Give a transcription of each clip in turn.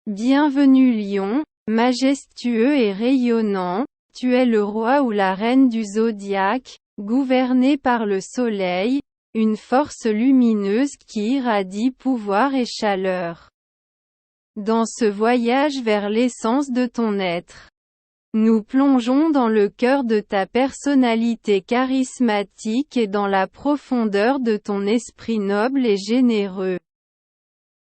Bienvenue Lion, majestueux et rayonnant, tu es le roi ou la reine du zodiaque, gouverné par le soleil, une force lumineuse qui irradie pouvoir et chaleur. Dans ce voyage vers l'essence de ton être, nous plongeons dans le cœur de ta personnalité charismatique et dans la profondeur de ton esprit noble et généreux.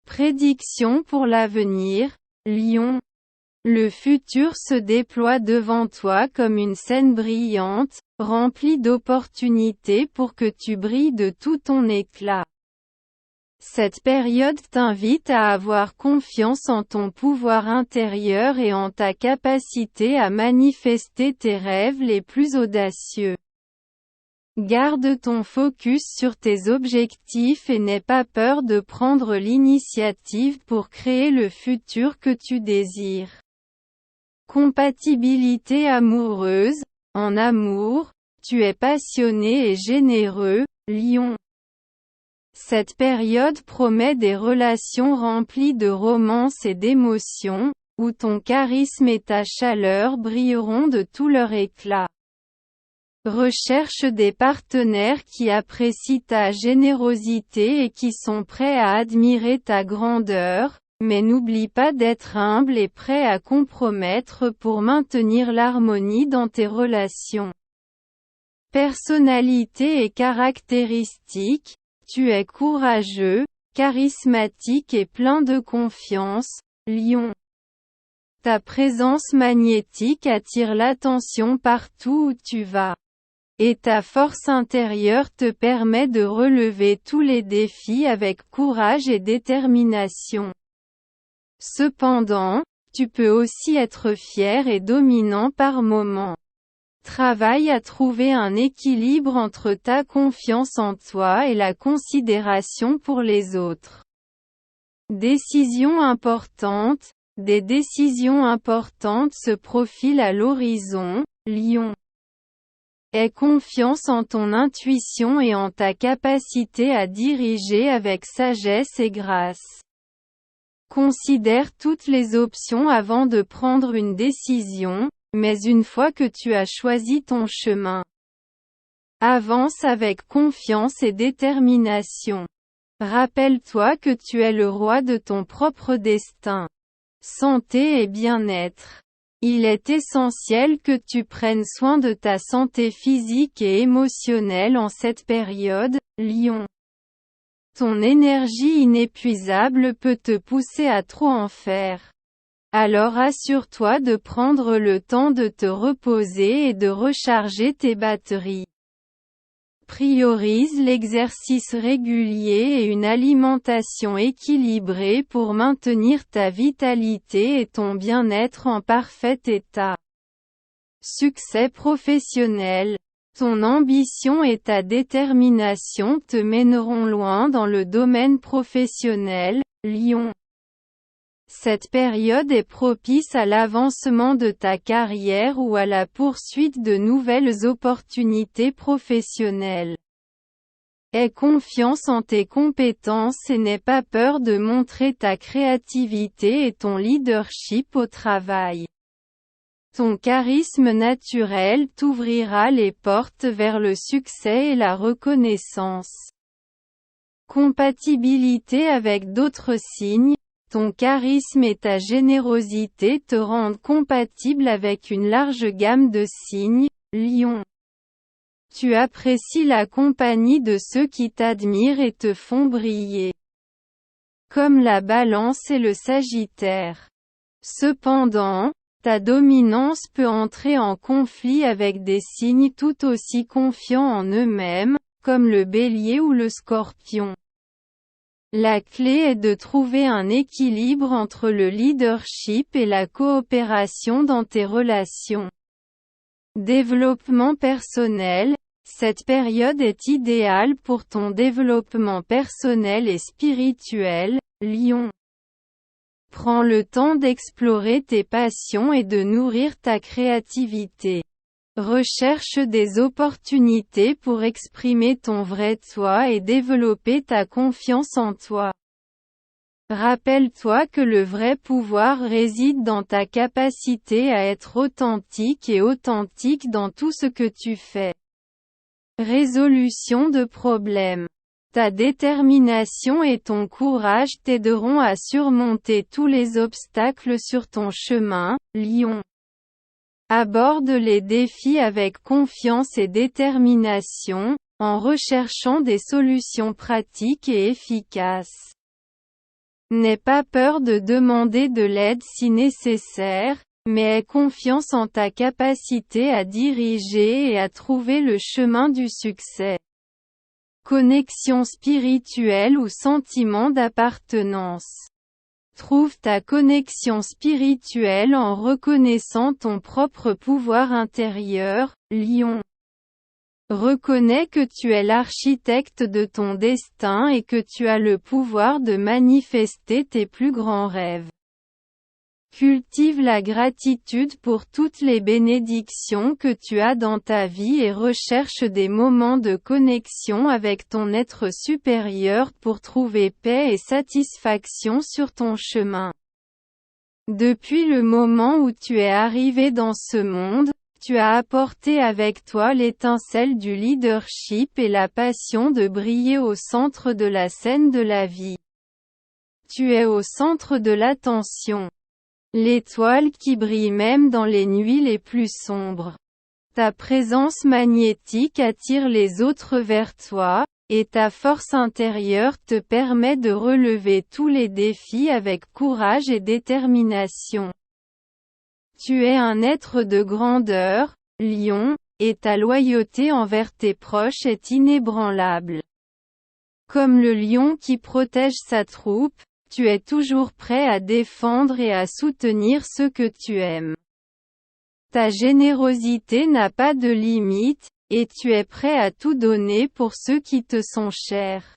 Prédiction pour l'avenir, Lion. Le futur se déploie devant toi comme une scène brillante, remplie d'opportunités pour que tu brilles de tout ton éclat. Cette période t'invite à avoir confiance en ton pouvoir intérieur et en ta capacité à manifester tes rêves les plus audacieux. Garde ton focus sur tes objectifs et n'aie pas peur de prendre l'initiative pour créer le futur que tu désires. Compatibilité amoureuse. En amour, tu es passionné et généreux, Lion. Cette période promet des relations remplies de romance et d'émotions, où ton charisme et ta chaleur brilleront de tout leur éclat. Recherche des partenaires qui apprécient ta générosité et qui sont prêts à admirer ta grandeur, mais n'oublie pas d'être humble et prêt à compromettre pour maintenir l'harmonie dans tes relations. Personnalité et caractéristiques. Tu es courageux, charismatique et plein de confiance, Lion. Ta présence magnétique attire l'attention partout où tu vas. Et ta force intérieure te permet de relever tous les défis avec courage et détermination. Cependant, tu peux aussi être fier et dominant par moments. Travaille à trouver un équilibre entre ta confiance en toi et la considération pour les autres. Décisions importantes. Des décisions importantes se profilent à l'horizon, Lion. Aie confiance en ton intuition et en ta capacité à diriger avec sagesse et grâce. Considère toutes les options avant de prendre une décision, mais une fois que tu as choisi ton chemin, avance avec confiance et détermination. Rappelle-toi que tu es le roi de ton propre destin. Santé et bien-être. Il est essentiel que tu prennes soin de ta santé physique et émotionnelle en cette période, Lion. Ton énergie inépuisable peut te pousser à trop en faire. Alors assure-toi de prendre le temps de te reposer et de recharger tes batteries. Priorise l'exercice régulier et une alimentation équilibrée pour maintenir ta vitalité et ton bien-être en parfait état. Succès professionnel. Ton ambition et ta détermination te mèneront loin dans le domaine professionnel, Lion. Cette période est propice à l'avancement de ta carrière ou à la poursuite de nouvelles opportunités professionnelles. Aie confiance en tes compétences et n'aie pas peur de montrer ta créativité et ton leadership au travail. Ton charisme naturel t'ouvrira les portes vers le succès et la reconnaissance. Compatibilité avec d'autres signes. Ton charisme et ta générosité te rendent compatible avec une large gamme de signes, Lion. Tu apprécies la compagnie de ceux qui t'admirent et te font briller. Comme la Balance et le Sagittaire. Cependant, ta dominance peut entrer en conflit avec des signes tout aussi confiants en eux-mêmes, comme le Bélier ou le Scorpion. La clé est de trouver un équilibre entre le leadership et la coopération dans tes relations. Développement personnel. Cette période est idéale pour ton développement personnel et spirituel, Lion. Prends le temps d'explorer tes passions et de nourrir ta créativité. Recherche des opportunités pour exprimer ton vrai toi et développer ta confiance en toi. Rappelle-toi que le vrai pouvoir réside dans ta capacité à être authentique et authentique dans tout ce que tu fais. Résolution de problèmes. Ta détermination et ton courage t'aideront à surmonter tous les obstacles sur ton chemin, Lion. Aborde les défis avec confiance et détermination, en recherchant des solutions pratiques et efficaces. N'aie pas peur de demander de l'aide si nécessaire, mais aie confiance en ta capacité à diriger et à trouver le chemin du succès. Connexion spirituelle ou sentiment d'appartenance. Trouve ta connexion spirituelle en reconnaissant ton propre pouvoir intérieur, Lion. Reconnais que tu es l'architecte de ton destin et que tu as le pouvoir de manifester tes plus grands rêves. Cultive la gratitude pour toutes les bénédictions que tu as dans ta vie et recherche des moments de connexion avec ton être supérieur pour trouver paix et satisfaction sur ton chemin. Depuis le moment où tu es arrivé dans ce monde, tu as apporté avec toi l'étincelle du leadership et la passion de briller au centre de la scène de la vie. Tu es au centre de l'attention. L'étoile qui brille même dans les nuits les plus sombres. Ta présence magnétique attire les autres vers toi, et ta force intérieure te permet de relever tous les défis avec courage et détermination. Tu es un être de grandeur, Lion, et ta loyauté envers tes proches est inébranlable. Comme le lion qui protège sa troupe, tu es toujours prêt à défendre et à soutenir ceux que tu aimes. Ta générosité n'a pas de limite, et tu es prêt à tout donner pour ceux qui te sont chers.